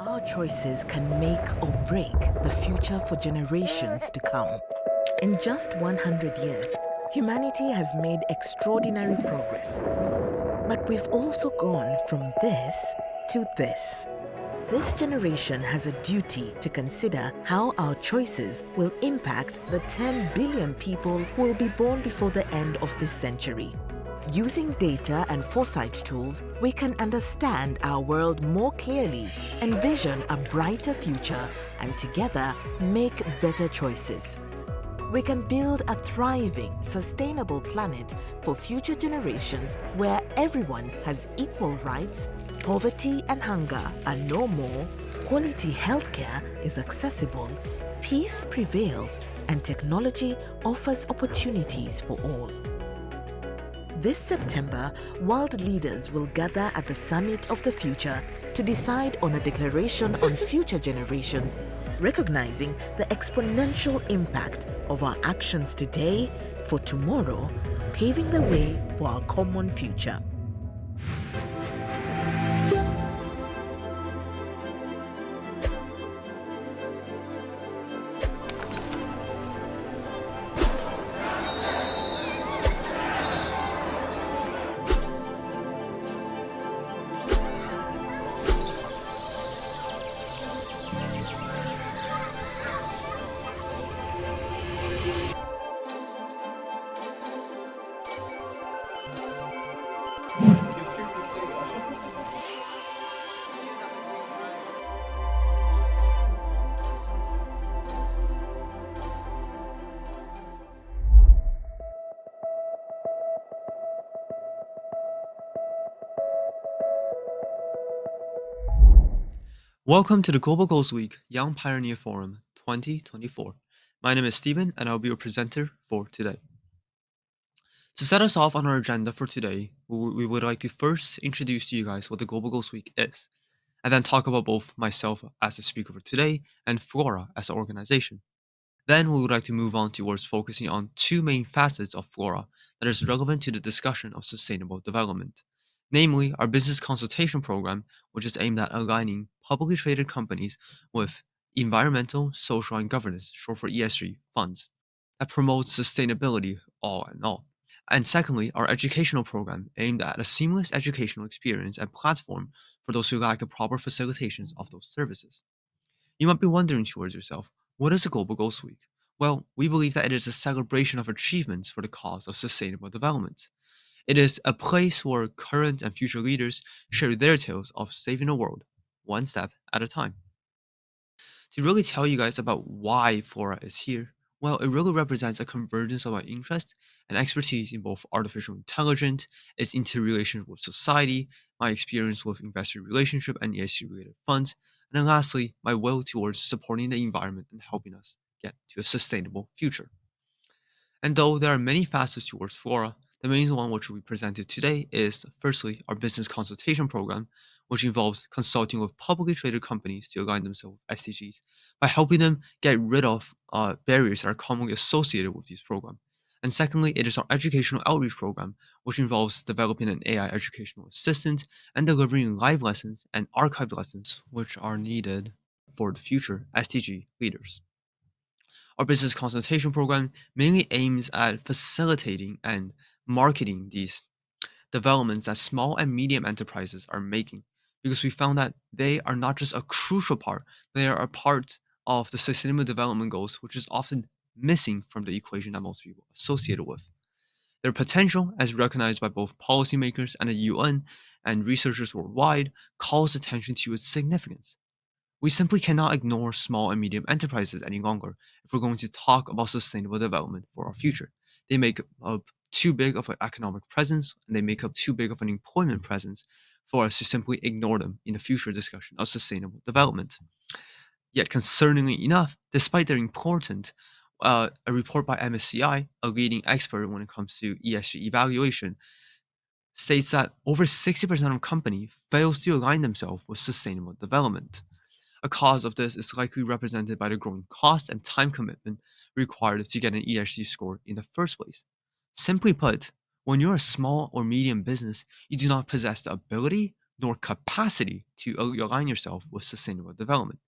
Our choices can make or break the future for generations to come. In just 100 years, humanity has made extraordinary progress. But we've also gone from this to this. This generation has a duty to consider how our choices will impact the 10 billion people who will be born before the end of this century. Using data and foresight tools, we can understand our world more clearly, envision a brighter future, and together make better choices. We can build a thriving, sustainable planet for future generations where everyone has equal rights, poverty and hunger are no more, quality healthcare is accessible, peace prevails, and technology offers opportunities for all. This September, world leaders will gather at the Summit of the Future to decide on a declaration on future generations, recognizing the exponential impact of our actions today for tomorrow, paving the way for our common future. Welcome to the Global Goals Week Young Pioneer Forum 2024. My name is Stephen and I'll be your presenter for today. To set us off on our agenda for today, we would like to first introduce to you guys what the Global Goals Week is, and then talk about both myself as the speaker for today and Flora as an organization. Then we would like to move on towards focusing on two main facets of Flora that is relevant to the discussion of sustainable development. Namely, our business consultation program, which is aimed at aligning publicly traded companies with environmental, social, and governance, short for ESG, funds that promotes sustainability all in all. And secondly, our educational program aimed at a seamless educational experience and platform for those who lack the proper facilitations of those services. You might be wondering towards yourself, what is a Global Goals Week? Well, we believe that it is a celebration of achievements for the cause of sustainable development. It is a place where current and future leaders share their tales of saving the world, one step at a time. To really tell you guys about why Flora is here, well, it really represents a convergence of our interest and expertise in both artificial intelligence, its interrelation with society, my experience with investor relationship and ESG related funds, and then lastly, my will towards supporting the environment and helping us get to a sustainable future. And though there are many facets towards Flora, the main one which we presented today is firstly our business consultation program, which involves consulting with publicly traded companies to align themselves with SDGs by helping them get rid of barriers that are commonly associated with these programs. And secondly, it is our educational outreach program, which involves developing an AI educational assistant and delivering live lessons and archived lessons, which are needed for the future SDG leaders. Our business consultation program mainly aims at facilitating and marketing these developments that small and medium enterprises are making because we found that they are not just a crucial part, they are a part of the sustainable development goals, which is often missing from the equation that most people associate it with. Their potential, as recognized by both policymakers and the UN and researchers worldwide, calls attention to its significance. We simply cannot ignore small and medium enterprises any longer if we're going to talk about sustainable development for our future. They make up too big of an economic presence and they make up too big of an employment presence for us to simply ignore them in the future discussion of sustainable development. Yet, concerningly enough, despite their importance, a report by MSCI, a leading expert when it comes to ESG evaluation, states that over 60% of companies fails to align themselves with sustainable development. A cause of this is likely represented by the growing cost and time commitment required to get an ESG score in the first place. Simply put, when you're a small or medium business, you do not possess the ability, nor capacity to align yourself with sustainable development.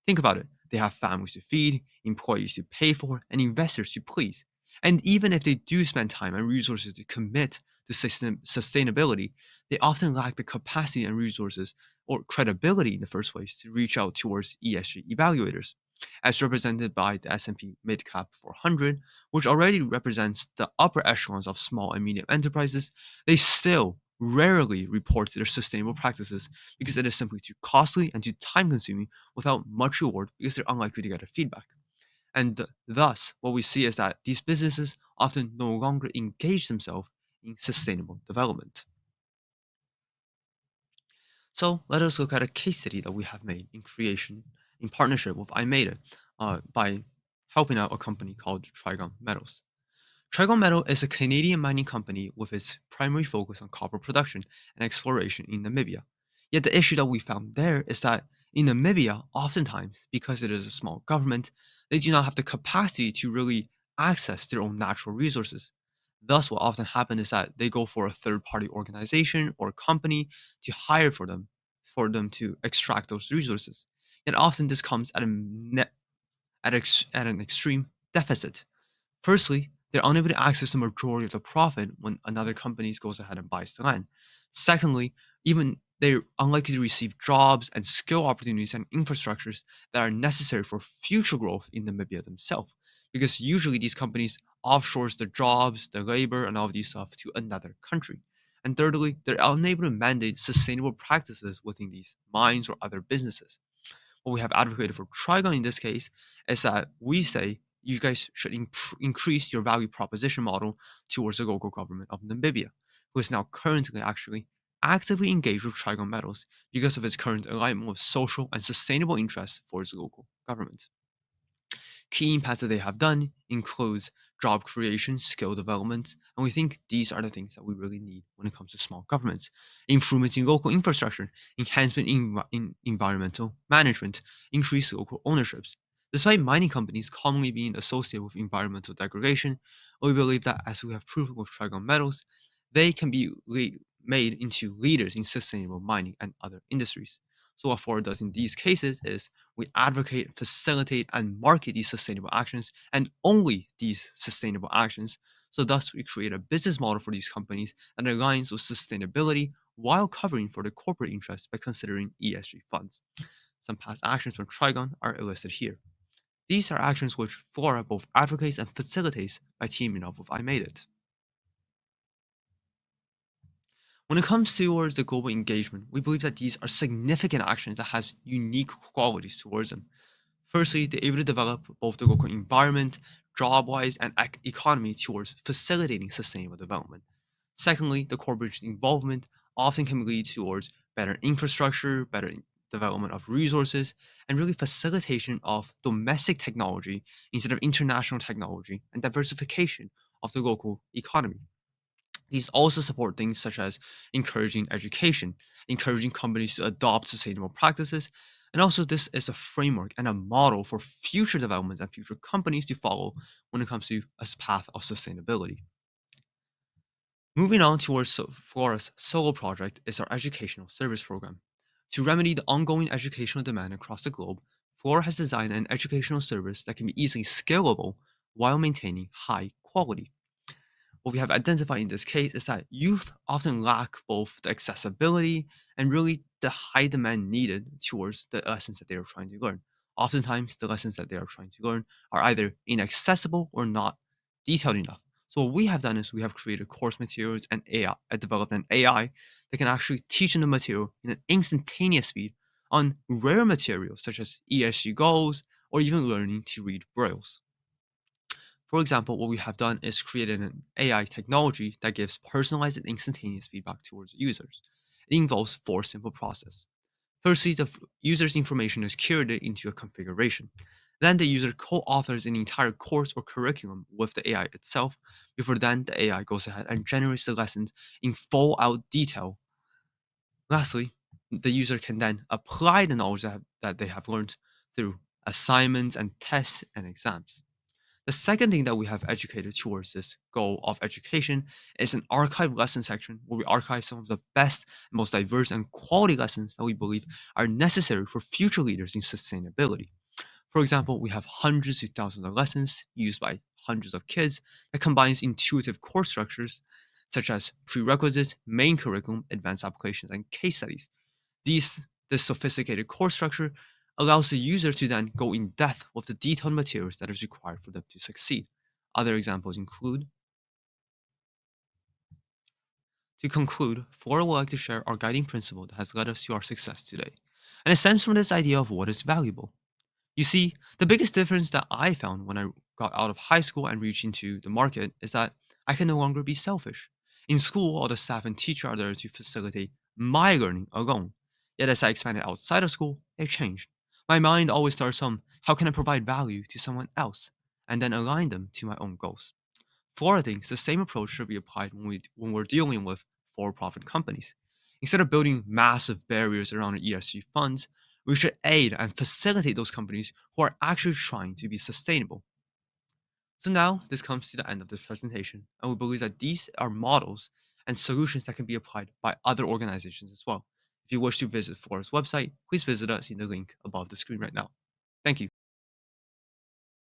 Think about it. They have families to feed, employees to pay for, and investors to please. And even if they do spend time and resources to commit to sustainability, they often lack the capacity and resources or credibility in the first place to reach out towards ESG evaluators, as represented by the S&P Midcap 400, which already represents the upper echelons of small and medium enterprises. They still rarely report their sustainable practices because it is simply too costly and too time consuming without much reward because they're unlikely to get a feedback. And thus, what we see is that these businesses often no longer engage themselves in sustainable development. So let us look at a case study that we have made in creation in partnership with iMade by helping out a company called Trigon Metals. Trigon Metal is a Canadian mining company with its primary focus on copper production and exploration in Namibia. Yet the issue that we found there is that in Namibia, oftentimes, because it is a small government, they do not have the capacity to really access their own natural resources. Thus, what often happens is that they go for a third-party organization or company to hire for them to extract those resources. Yet often this comes at at an extreme deficit. Firstly, they're unable to access the majority of the profit when another company goes ahead and buys the land. Secondly, even they're unlikely to receive jobs and skill opportunities and infrastructures that are necessary for future growth in Namibia themselves. Because usually these companies offshores the jobs, the labor, and all of these stuff to another country. And thirdly, they're unable to mandate sustainable practices within these mines or other businesses. What we have advocated for Trigon in this case is that we say you guys should increase your value proposition model towards the local government of Namibia, who is now currently actually actively engaged with Trigon Metals because of its current alignment with social and sustainable interests for its local government. Key impacts that they have done includes job creation, skill development, and we think these are the things that we really need when it comes to small governments. Improvements in local infrastructure, enhancement in environmental management, increased local ownerships. Despite mining companies commonly being associated with environmental degradation, we believe that as we have proven with Trigon Metals, they can be made into leaders in sustainable mining and other industries. So what Ford does in these cases is we advocate, facilitate, and market these sustainable actions and only these sustainable actions. So, thus, we create a business model for these companies that aligns with sustainability while covering for the corporate interests by considering ESG funds. Some past actions from Trigon are listed here. These are actions which Flora both advocates and facilitates by teaming up with iMade. When it comes towards the global engagement, we believe that these are significant actions that has unique qualities towards them. Firstly, they're able to develop both the local environment, job-wise, and economy towards facilitating sustainable development. Secondly, the corporation's involvement often can lead towards better infrastructure, development of resources, and really facilitation of domestic technology instead of international technology and diversification of the local economy. These also support things such as encouraging education, encouraging companies to adopt sustainable practices, and also this is a framework and a model for future developments and future companies to follow when it comes to a path of sustainability. Moving on towards Flora's solo project is our educational service program. To remedy the ongoing educational demand across the globe, Flora has designed an educational service that can be easily scalable while maintaining high quality. What we have identified in this case is that youth often lack both the accessibility and really the high demand needed towards the lessons that they are trying to learn. Oftentimes, the lessons that they are trying to learn are either inaccessible or not detailed enough. So what we have done is we have created course materials and AI, developed an AI that can actually teach them the material in an instantaneous speed on rare materials such as ESG goals or even learning to read brailles. For example, what we have done is created an AI technology that gives personalized and instantaneous feedback towards users. It involves four simple processes. Firstly, the user's information is curated into a configuration. Then the user co-authors an entire course or curriculum with the AI itself. Before then, the AI goes ahead and generates the lessons in full out detail. Lastly, the user can then apply the knowledge that they have learned through assignments and tests and exams. The second thing that we have educated towards this goal of education is an archive lesson section where we archive some of the best, most diverse, and quality lessons that we believe are necessary for future leaders in sustainability. For example, we have hundreds of thousands of lessons used by hundreds of kids that combines intuitive course structures such as prerequisites, main curriculum, advanced applications, and case studies. This sophisticated course structure allows the user to then go in depth with the detailed materials that is required for them to succeed. Other examples include to conclude, Flora would like to share our guiding principle that has led us to our success today. And it stems from this idea of what is valuable. You see, the biggest difference that I found when I got out of high school and reached into the market is that I can no longer be selfish. In school, all the staff and teacher are there to facilitate my learning alone. Yet as I expanded outside of school, it changed. My mind always starts on how can I provide value to someone else and then align them to my own goals. Flora thinks the same approach should be applied when we're dealing with for-profit companies. Instead of building massive barriers around ESG funds, we should aid and facilitate those companies who are actually trying to be sustainable. So now this comes to the end of this presentation, and we believe that these are models and solutions that can be applied by other organizations as well. If you wish to visit Flora's website, please visit us in the link above the screen right now. Thank you.